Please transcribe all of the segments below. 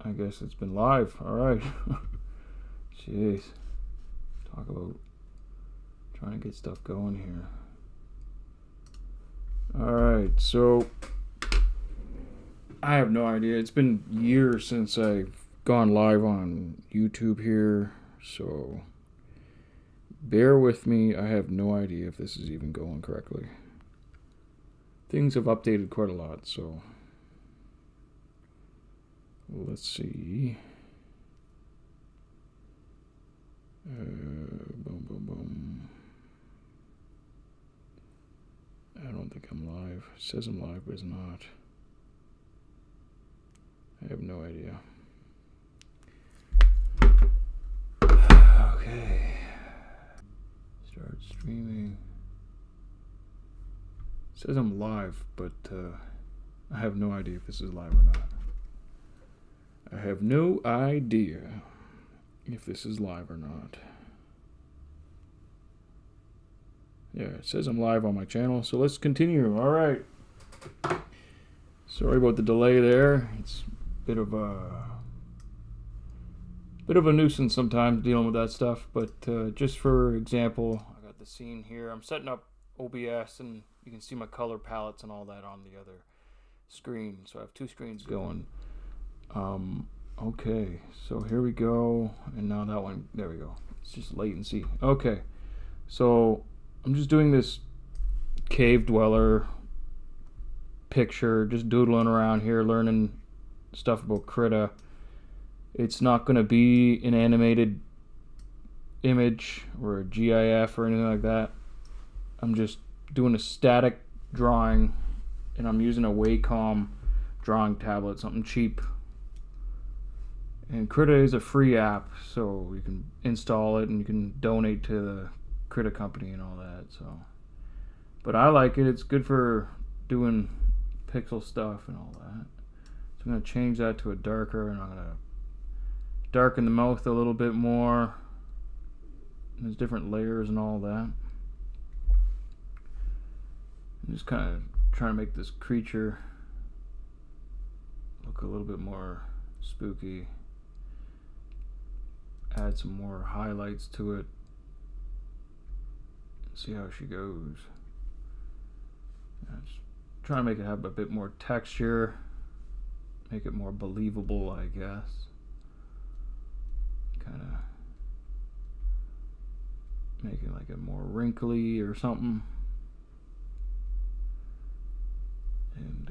I guess it's been live. Alright. Jeez. Talk about trying to get stuff going here. Alright, so I have no idea. It's been years since I've gone live on YouTube here, so bear with me. I have no idea if this is even going correctly. Things have updated quite a lot, so let's see. Boom, boom, boom. I don't think I'm live. It says I'm live, but it's not. I have no idea. Okay. Start streaming. It says I'm live, but I have no idea if this is live or not. I have no idea if this is live or not. Yeah, it says I'm live on my channel, so let's continue. All right. Sorry about the delay there. It's a bit of a nuisance sometimes dealing with that stuff, but just for example, I got the scene here. I'm setting up OBS, and you can see my color palettes and all that on the other screen. So I have two screens going. Okay, so here we go, and now that one, there we go. It's just latency. Okay, so I'm just doing this cave dweller picture, just doodling around here, learning stuff about Krita. It's not going to be an animated image or a GIF or anything like that. I'm just doing a static drawing, and I'm using a Wacom drawing tablet, something cheap. And Krita is a free app, so you can install it and you can donate to the Krita company and all that. So, but I like it. It's good for doing pixel stuff and all that. So I'm going to change that to a darker, and I'm going to darken the mouth a little bit more. And there's different layers and all that. I'm just kind of trying to make this creature look a little bit more spooky. Add some more highlights to it. See how she goes. Just trying to make it have a bit more texture, make it more believable, I guess. Kind of make it like a more wrinkly or something. And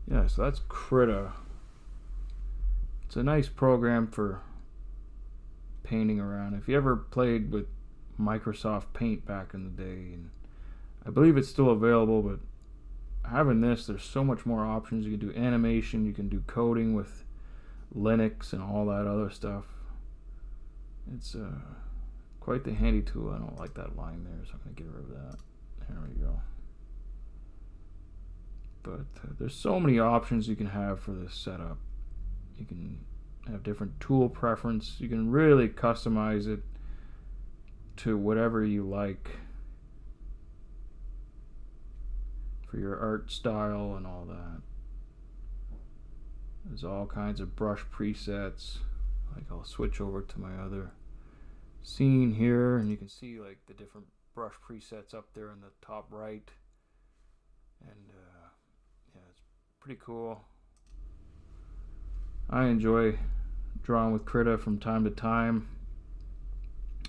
yeah, so that's Krita. It's a nice program for painting around. If you ever played with Microsoft Paint back in the day, and I believe it's still available, but having this, there's so much more options. You can do animation, you can do coding with Linux and all that other stuff. It's quite the handy tool. I don't like that line there, so I'm going to get rid of that. There we go. But there's so many options you can have for this setup. You can have different tool preference. You can really customize it to whatever you like for your art style and all that. There's all kinds of brush presets. Like, I'll switch over to my other scene here, and you can see like the different brush presets up there in the top right. And yeah, it's pretty cool. I enjoy drawing with Krita from time to time.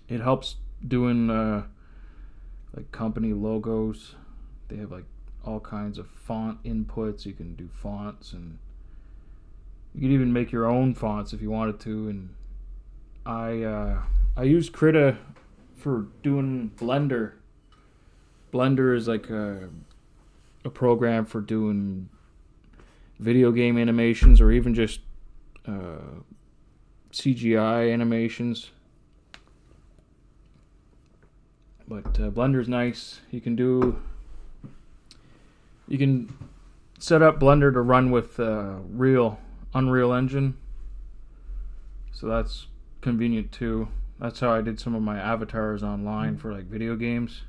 It helps doing like company logos. They have like all kinds of font inputs. You can do fonts, and you can even make your own fonts if you wanted to. And I use Krita for doing Blender. Blender is like a program for doing video game animations, or even just CGI animations. But Blender's nice. You can set up Blender to run with Unreal Engine, so that's convenient too. That's how I did some of my avatars online for like video games.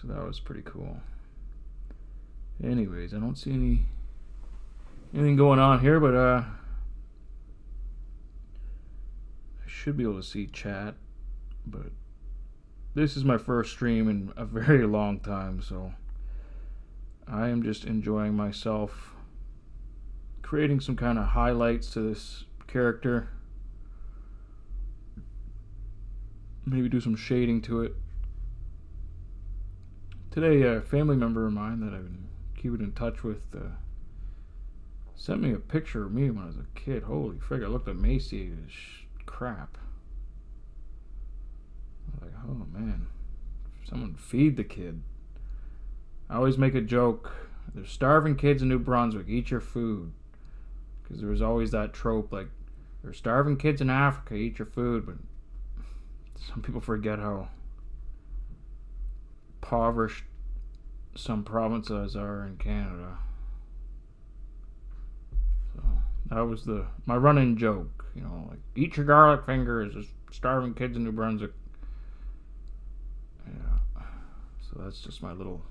So that was pretty cool. Anyways, I don't see any anything going on here, but I should be able to see chat. But this is my first stream in a very long time, so I am just enjoying myself, creating some kind of highlights to this character. Maybe do some shading to it. Today, a family member of mine that I've been keeping in touch with sent me a picture of me when I was a kid. Holy frig, I looked emaciated as crap. I was like, oh man, someone feed the kid. I always make a joke. There's starving kids in New Brunswick. Eat your food. Because there was always that trope, like, there's starving kids in Africa. Eat your food. But some people forget how impoverished some provinces are in Canada. So that was my running joke, you know, like, eat your garlic fingers. There's starving kids in New Brunswick. Yeah. So that's just my little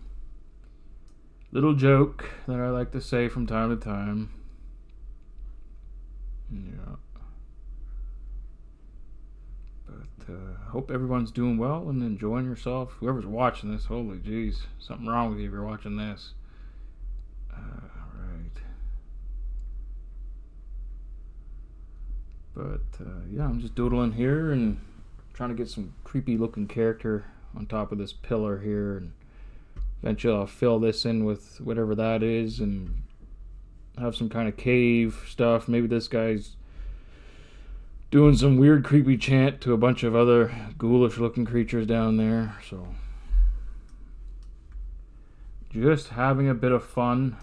joke that I like to say from time to time. Yeah. But hope everyone's doing well and enjoying yourself. Whoever's watching this, holy jeez, something wrong with you if you're watching this. Right. But yeah, I'm just doodling here and trying to get some creepy looking character on top of this pillar here, and eventually I'll fill this in with whatever that is and have some kind of cave stuff. Maybe this guy's doing some weird creepy chant to a bunch of other ghoulish looking creatures down there. So just having a bit of fun.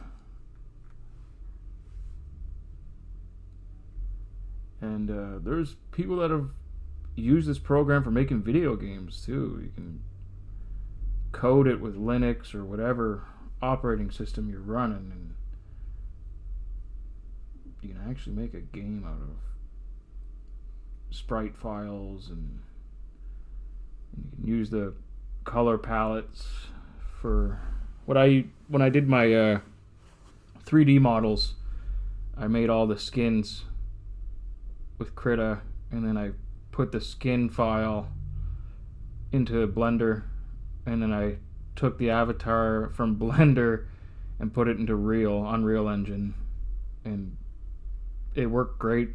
And there's people that have used this program for making video games too. You can code it with Linux or whatever operating system you're running, and you can actually make a game out of sprite files, and you can use the color palettes for when I did my 3D models. I made all the skins with Krita, and then I put the skin file into Blender, and then I took the avatar from Blender and put it into Unreal Engine, and it worked great.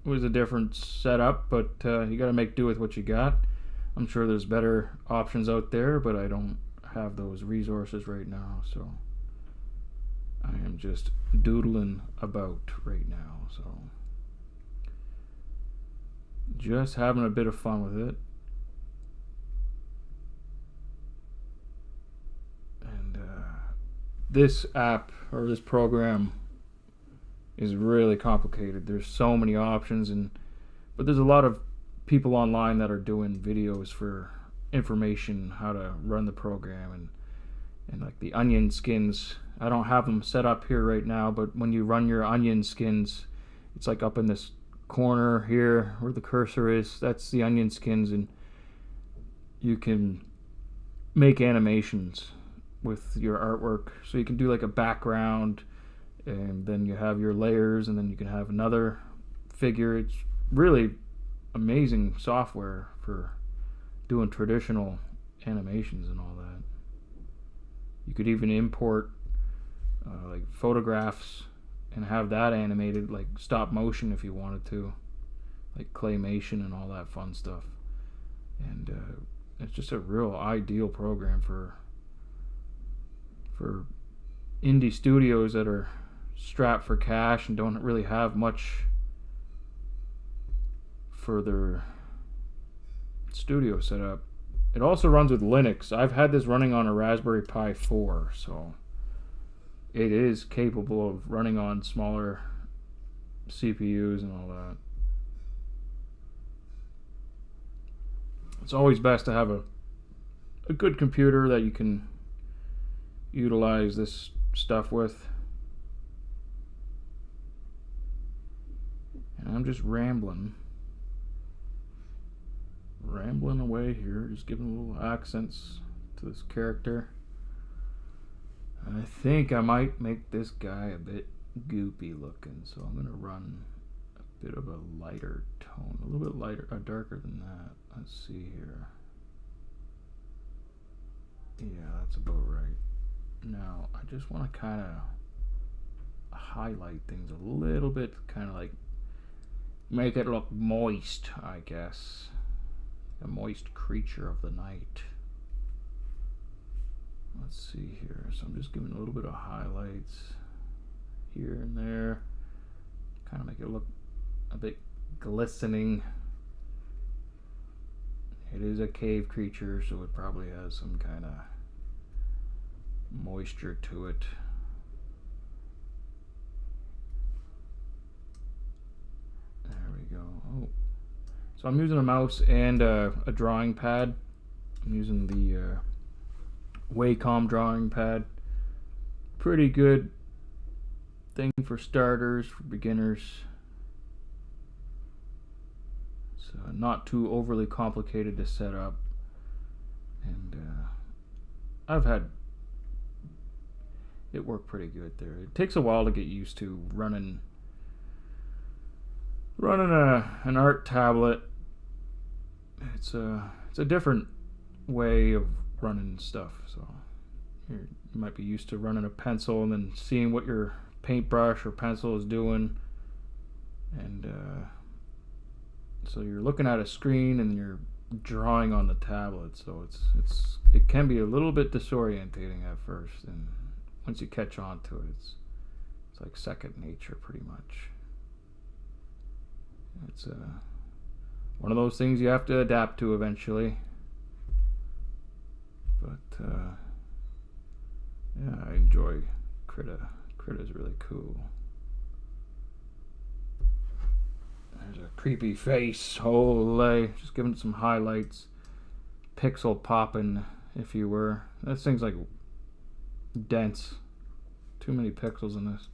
It was a different setup, but you gotta make do with what you got. I'm sure there's better options out there, but I don't have those resources right now, so I am just doodling about right now. So just having a bit of fun with it. And this app or this program is really complicated. There's so many options, but there's a lot of people online that are doing videos for information how to run the program, and like the onion skins. I don't have them set up here right now, but when you run your onion skins, it's like up in this corner here where the cursor is. That's the onion skins, and you can make animations with your artwork. So you can do like a background, and then you have your layers, and then you can have another figure. It's really amazing software for doing traditional animations and all that. You could even import like photographs and have that animated, like stop motion if you wanted to, like claymation and all that fun stuff. And it's just a real ideal program for indie studios that are strapped for cash and don't really have much for their studio setup. It also runs with Linux. I've had this running on a Raspberry Pi 4, so it is capable of running on smaller CPUs and all that. It's always best to have a good computer that you can utilize this stuff with. And I'm just rambling away here, just giving little accents to this character. I think I might make this guy a bit goopy looking, so I'm gonna run a bit of a lighter tone, a little bit lighter, darker than that. Let's see here. Yeah, that's about right. Now I just want to kind of highlight things a little bit, kind of like make it look moist, I guess. A moist creature of the night. Let's see here. So I'm just giving a little bit of highlights here and there. Kind of make it look a bit glistening. It is a cave creature, so it probably has some kind of moisture to it. There we go. Oh. So I'm using a mouse and a drawing pad. I'm using the Wacom drawing pad. Pretty good thing for starters, for beginners. So not too overly complicated to set up. And I've had it work pretty good there. It takes a while to get used to running an art tablet. It's a different way of running stuff. So you might be used to running a pencil and then seeing what your paintbrush or pencil is doing, and so you're looking at a screen and you're drawing on the tablet. So it can be a little bit disorientating at first, and once you catch on to it, it's like second nature pretty much. It's one of those things you have to adapt to eventually. But yeah, I enjoy Krita. Krita's really cool. There's a creepy face. Holy, just giving it some highlights. Pixel popping, if you were. That thing's like dense. Too many pixels in this.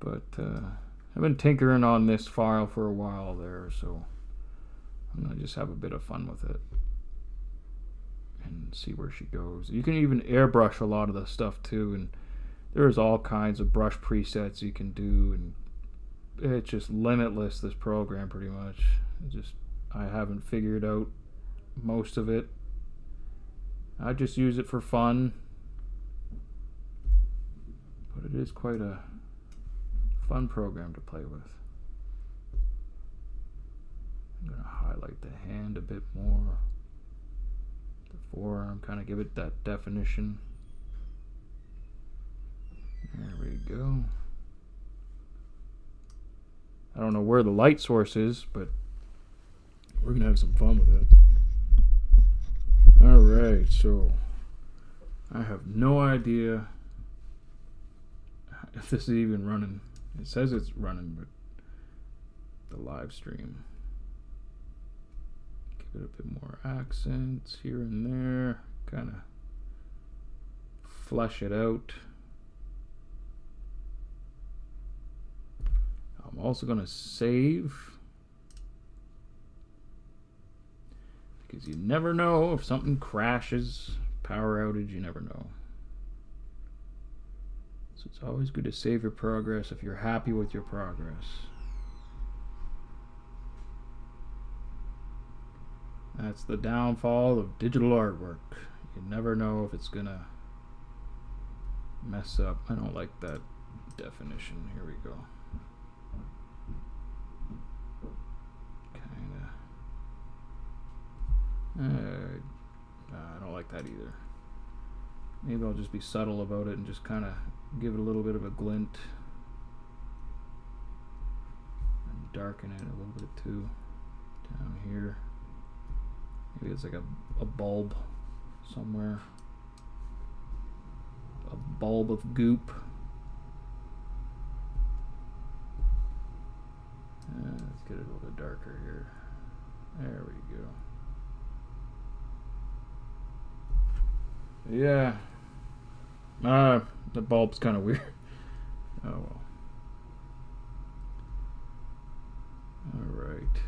But I've been tinkering on this file for a while there, so I'm gonna just have a bit of fun with it and see where she goes. You can even airbrush a lot of the stuff too, and there's all kinds of brush presets you can do, and it's just limitless, this program, pretty much. I haven't figured out most of it. I just use it for fun, but it is quite a fun program to play with. I'm going to highlight the hand a bit more, the forearm, kind of give it that definition. There we go. I don't know where the light source is, but we're going to have some fun with it. Alright, so I have no idea if this is even running. It says it's running, but the live stream. Give it a bit more accents here and there. Kind of flesh it out. I'm also going to save, because you never know if something crashes, power outage, you never know. So it's always good to save your progress if you're happy with your progress. That's the downfall of digital artwork. You never know if it's gonna mess up. I don't like that definition. Here we go. I don't like that either. Maybe I'll just be subtle about it and just kind of give it a little bit of a glint and darken it a little bit too down here. Maybe it's like a bulb somewhere, a bulb of goop. Let's get it a little bit darker here. There we go. Yeah. The bulb's kind of weird. Oh well. Alright.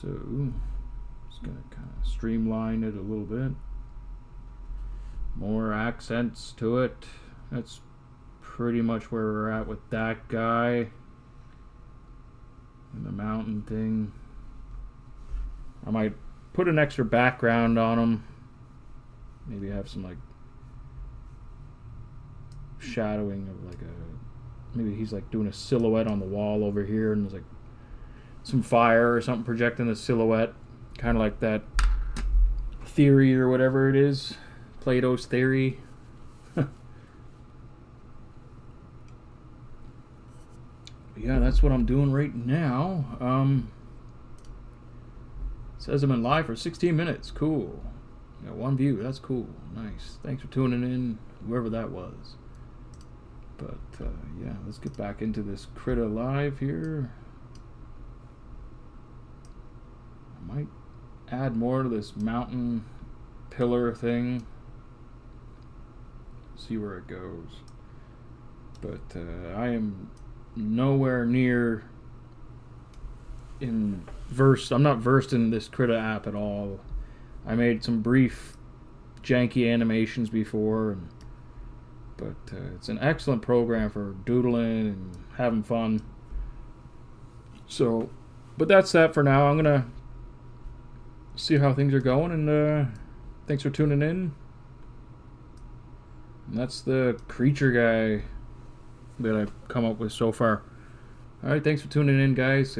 So, just gonna kind of streamline it a little bit. More accents to it. That's pretty much where we're at with that guy. And the mountain thing. I might put an extra background on him. Maybe have some like shadowing of like a, maybe he's like doing a silhouette on the wall over here, and there's like some fire or something projecting the silhouette, kind of like that theory or whatever it is, Plato's theory. Yeah, that's what I'm doing right now. Says I'm in live for 16 minutes. Cool. Got one view. That's cool. Nice. Thanks for tuning in, whoever that was. But yeah, let's get back into this Krita live here. I might add more to this mountain pillar thing. See where it goes. But I am nowhere near I'm not versed in this Krita app at all. I made some brief janky animations before, but it's an excellent program for doodling and having fun. So, but that's that for now. I'm gonna see how things are going, and thanks for tuning in. And that's the creature guy that I've come up with so far. Alright, thanks for tuning in, guys. And